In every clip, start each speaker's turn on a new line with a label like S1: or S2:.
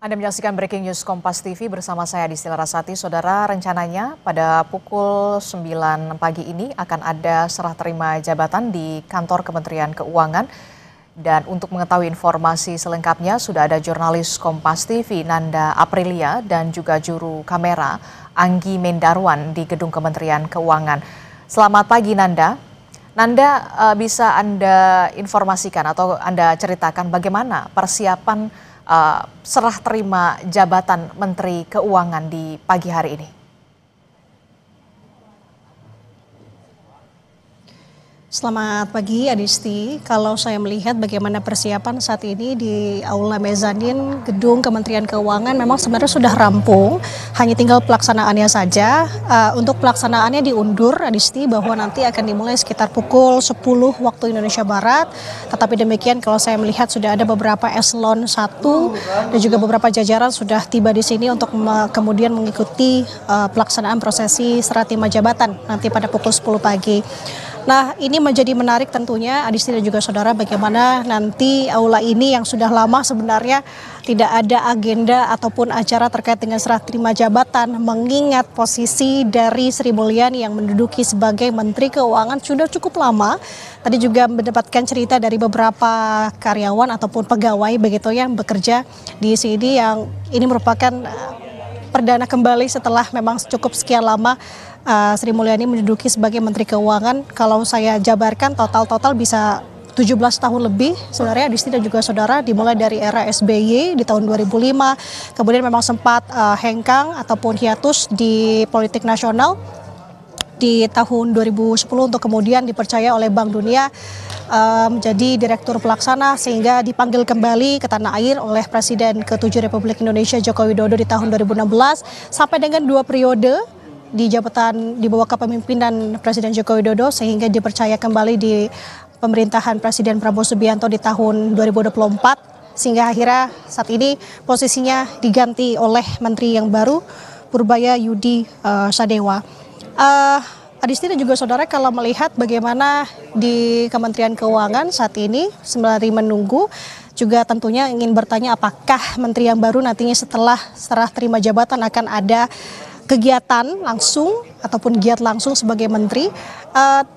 S1: Anda menyaksikan Breaking News Kompas TV bersama saya Disti Larasati. Saudara, rencananya pada pukul 9 pagi ini akan ada serah terima jabatan di kantor Kementerian Keuangan. Dan untuk mengetahui informasi selengkapnya sudah ada jurnalis Kompas TV Nanda Aprilia dan juga juru kamera Anggi Mendarwan di gedung Kementerian Keuangan. Selamat pagi Nanda. Nanda, bisa Anda informasikan atau Anda ceritakan bagaimana persiapan serah terima jabatan Menteri Keuangan di pagi hari ini?
S2: Selamat pagi Adisti. Kalau saya melihat bagaimana persiapan saat ini di Aula Mezanin Gedung Kementerian Keuangan memang sebenarnya sudah rampung, hanya tinggal pelaksanaannya saja. Untuk pelaksanaannya diundur Adisti bahwa nanti akan dimulai sekitar pukul 10 waktu Indonesia Barat. Tetapi demikian kalau saya melihat sudah ada beberapa eselon 1 dan juga beberapa jajaran sudah tiba di sini untuk kemudian mengikuti pelaksanaan prosesi serah terima jabatan nanti pada pukul 10 pagi. Nah, ini menjadi menarik tentunya Adisti dan juga saudara bagaimana nanti aula ini yang sudah lama sebenarnya tidak ada agenda ataupun acara terkait dengan serah terima jabatan, mengingat posisi dari Sri Mulyani yang menduduki sebagai Menteri Keuangan sudah cukup lama. Tadi juga mendapatkan cerita dari beberapa karyawan ataupun pegawai begitu yang bekerja di sini, yang ini merupakan perdana kembali setelah memang cukup sekian lama Sri Mulyani menduduki sebagai Menteri Keuangan. Kalau saya jabarkan total bisa 17 tahun lebih sebenarnya Adisti dan juga saudara, dimulai dari era SBY di tahun 2005, kemudian memang sempat hengkang ataupun hiatus di politik nasional di tahun 2010 untuk kemudian dipercaya oleh Bank Dunia menjadi direktur pelaksana sehingga dipanggil kembali ke tanah air oleh Presiden ke-7 Republik Indonesia Joko Widodo di tahun 2016 sampai dengan 2 periode di jabatan di bawah kepemimpinan Presiden Joko Widodo sehingga dipercaya kembali di pemerintahan Presiden Prabowo Subianto di tahun 2024 sehingga akhirnya saat ini posisinya diganti oleh Menteri yang baru Purbaya Yudi Sadewa. Adisti dan juga saudara, kalau melihat bagaimana di Kementerian Keuangan saat ini sembari menunggu, juga tentunya ingin bertanya apakah Menteri yang baru nantinya setelah serah terima jabatan akan ada kegiatan langsung ataupun giat langsung sebagai menteri.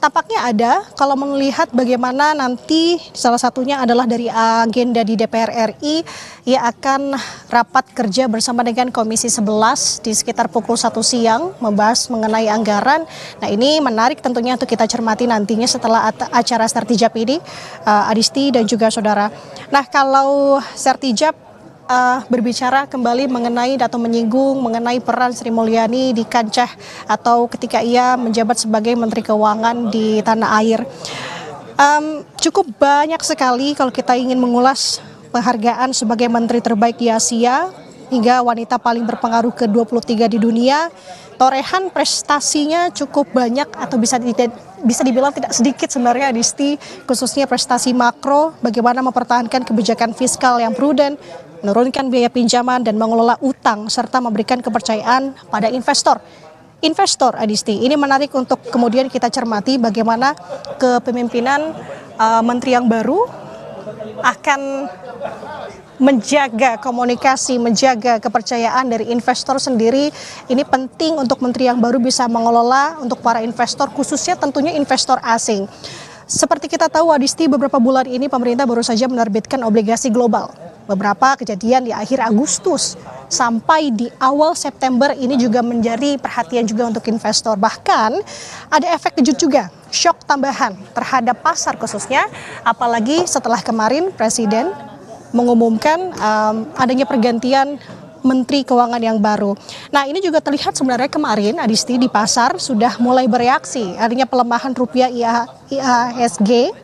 S2: Tampaknya ada kalau melihat bagaimana nanti salah satunya adalah dari agenda di DPR RI, ia akan rapat kerja bersama dengan Komisi 11 di sekitar pukul 1 siang membahas mengenai anggaran. Nah, ini menarik tentunya untuk kita cermati nantinya setelah acara Sertijab ini, Adisti dan juga saudara. Nah, kalau Sertijab berbicara kembali mengenai atau menyinggung mengenai peran Sri Mulyani di kancah atau ketika ia menjabat sebagai Menteri Keuangan di tanah air. Cukup banyak sekali kalau kita ingin mengulas penghargaan sebagai Menteri terbaik di Asia hingga wanita paling berpengaruh ke-23 di dunia. Torehan prestasinya cukup banyak atau bisa dibilang tidak sedikit sebenarnya Adisti, khususnya prestasi makro, bagaimana mempertahankan kebijakan fiskal yang prudent, menurunkan biaya pinjaman dan mengelola utang serta memberikan kepercayaan pada investor. Investor Adisti, ini menarik untuk kemudian kita cermati bagaimana kepemimpinan menteri yang baru akan menjaga komunikasi, menjaga kepercayaan dari investor sendiri. Ini penting untuk menteri yang baru bisa mengelola untuk para investor, khususnya tentunya investor asing. Seperti kita tahu Adisti, beberapa bulan ini pemerintah baru saja menerbitkan obligasi global. Beberapa kejadian di akhir Agustus sampai di awal September ini juga menjadi perhatian juga untuk investor. Bahkan ada efek kejut juga, shock tambahan terhadap pasar khususnya, apalagi setelah kemarin Presiden mengumumkan adanya pergantian Menteri Keuangan yang baru. Nah, ini juga terlihat sebenarnya kemarin Adisti di pasar sudah mulai bereaksi adanya pelemahan rupiah IHSG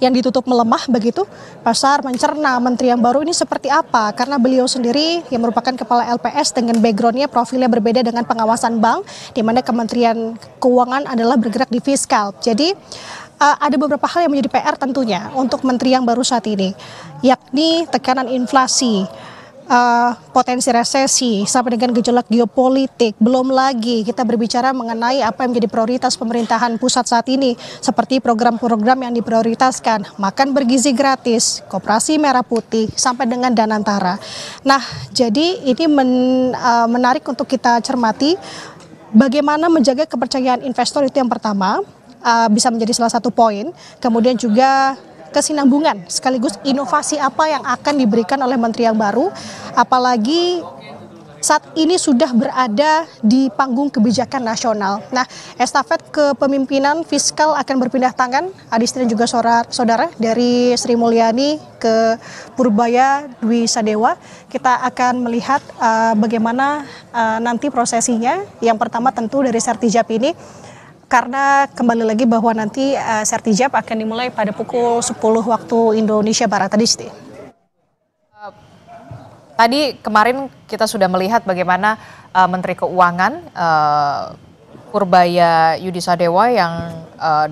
S2: yang ditutup melemah begitu. Pasar mencerna menteri yang baru ini seperti apa, karena beliau sendiri yang merupakan kepala LPS dengan backgroundnya profilnya berbeda dengan pengawasan bank, di mana Kementerian Keuangan adalah bergerak di fiskal. Jadi ada beberapa hal yang menjadi PR tentunya untuk menteri yang baru saat ini, yakni tekanan inflasi. potensi resesi sampai dengan gejolak geopolitik. Belum lagi kita berbicara mengenai apa yang menjadi prioritas pemerintahan pusat saat ini, seperti program-program yang diprioritaskan, makan bergizi gratis, koperasi merah putih, sampai dengan Danantara. Nah, jadi ini menarik untuk kita cermati bagaimana menjaga kepercayaan investor, itu yang pertama, bisa menjadi salah satu poin. Kemudian juga kesinambungan sekaligus inovasi apa yang akan diberikan oleh menteri yang baru, apalagi saat ini sudah berada di panggung kebijakan nasional. Nah, estafet kepemimpinan fiskal akan berpindah tangan, Adisti dan juga saudara, dari Sri Mulyani ke Purbaya Dwi Sadewa. Kita akan melihat bagaimana nanti prosesinya. Yang pertama tentu dari Sertijab ini, karena kembali lagi bahwa nanti Sertijab akan dimulai pada pukul 10 waktu Indonesia Barat.
S1: Tadi kemarin kita sudah melihat bagaimana Menteri Keuangan Purbaya Yudi Sadewa yang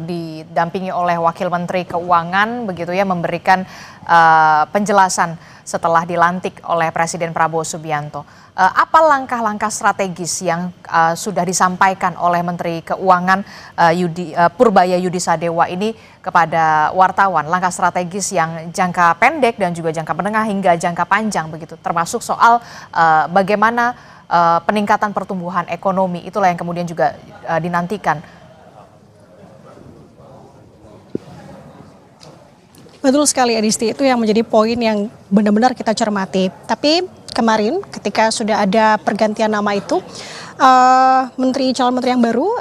S1: didampingi oleh Wakil Menteri Keuangan begitu ya, memberikan penjelasan setelah dilantik oleh Presiden Prabowo Subianto. Apa langkah-langkah strategis yang sudah disampaikan oleh Menteri Keuangan Purbaya Yudi Sadewa ini kepada wartawan? Langkah strategis yang jangka pendek dan juga jangka menengah hingga jangka panjang begitu, termasuk soal bagaimana peningkatan pertumbuhan ekonomi, itulah yang kemudian juga dinantikan.
S2: Betul sekali, Adisti, itu yang menjadi poin yang benar-benar kita cermati. Tapi kemarin ketika sudah ada pergantian nama itu, calon menteri yang baru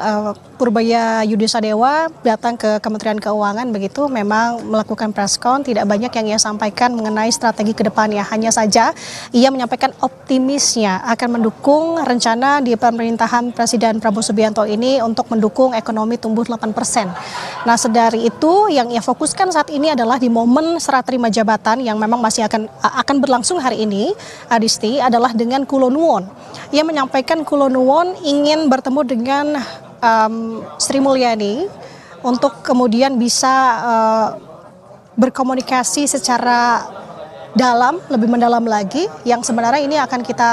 S2: Purbaya Yudi Sadewa datang ke Kementerian Keuangan begitu, memang melakukan press con, tidak banyak yang ia sampaikan mengenai strategi ke depannya. Hanya saja ia menyampaikan optimisnya akan mendukung rencana di pemerintahan Presiden Prabowo Subianto ini untuk mendukung ekonomi tumbuh 8%. Nah, sedari itu yang ia fokuskan saat ini adalah di momen serah terima jabatan yang memang masih akan berlangsung hari ini, Adisti, adalah dengan Kulonwon. Ia menyampaikan Kulonwon ingin bertemu dengan Sri Mulyani untuk kemudian bisa berkomunikasi secara lebih mendalam lagi, yang sebenarnya ini akan kita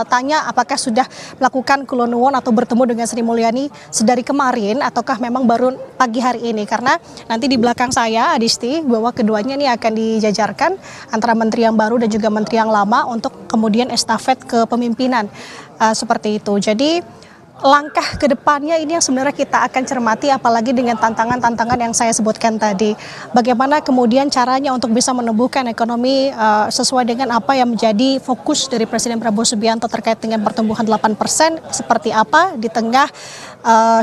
S2: tanya apakah sudah melakukan Kulonwon atau bertemu dengan Sri Mulyani sedari kemarin ataukah memang baru pagi hari ini, karena nanti di belakang saya, Adisti, bahwa keduanya ini akan dijajarkan antara menteri yang baru dan juga menteri yang lama untuk kemudian estafet kepemimpinan seperti itu. Jadi langkah ke depannya ini yang sebenarnya kita akan cermati, apalagi dengan tantangan-tantangan yang saya sebutkan tadi. Bagaimana kemudian caranya untuk bisa menumbuhkan ekonomi sesuai dengan apa yang menjadi fokus dari Presiden Prabowo Subianto terkait dengan pertumbuhan 8%, seperti apa di tengah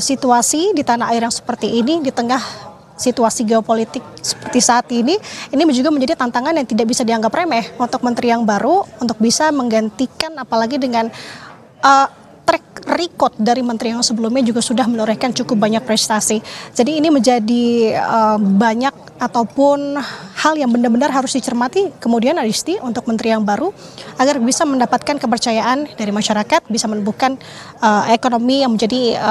S2: situasi di tanah air yang seperti ini, di tengah situasi geopolitik seperti saat ini juga menjadi tantangan yang tidak bisa dianggap remeh untuk menteri yang baru untuk bisa menggantikan, apalagi dengan track record dari menteri yang sebelumnya juga sudah menorehkan cukup banyak prestasi. Jadi ini menjadi banyak ataupun hal yang benar-benar harus dicermati kemudian, Adisti, untuk menteri yang baru agar bisa mendapatkan kepercayaan dari masyarakat, bisa menumbuhkan ekonomi yang menjadi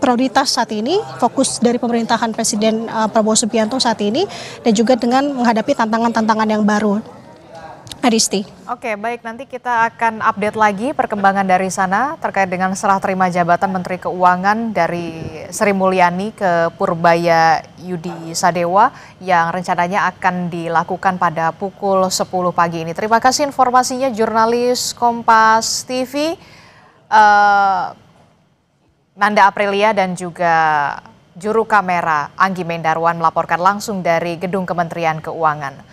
S2: prioritas saat ini, fokus dari pemerintahan Presiden Prabowo Subianto saat ini, dan juga dengan menghadapi tantangan-tantangan yang baru. Adisti.
S1: Oke, baik, nanti kita akan update lagi perkembangan dari sana terkait dengan serah terima jabatan Menteri Keuangan dari Sri Mulyani ke Purbaya Yudi Sadewa yang rencananya akan dilakukan pada pukul 10 pagi ini. Terima kasih informasinya jurnalis Kompas TV Nanda Aprilia dan juga juru kamera Anggi Mendarwan melaporkan langsung dari Gedung Kementerian Keuangan.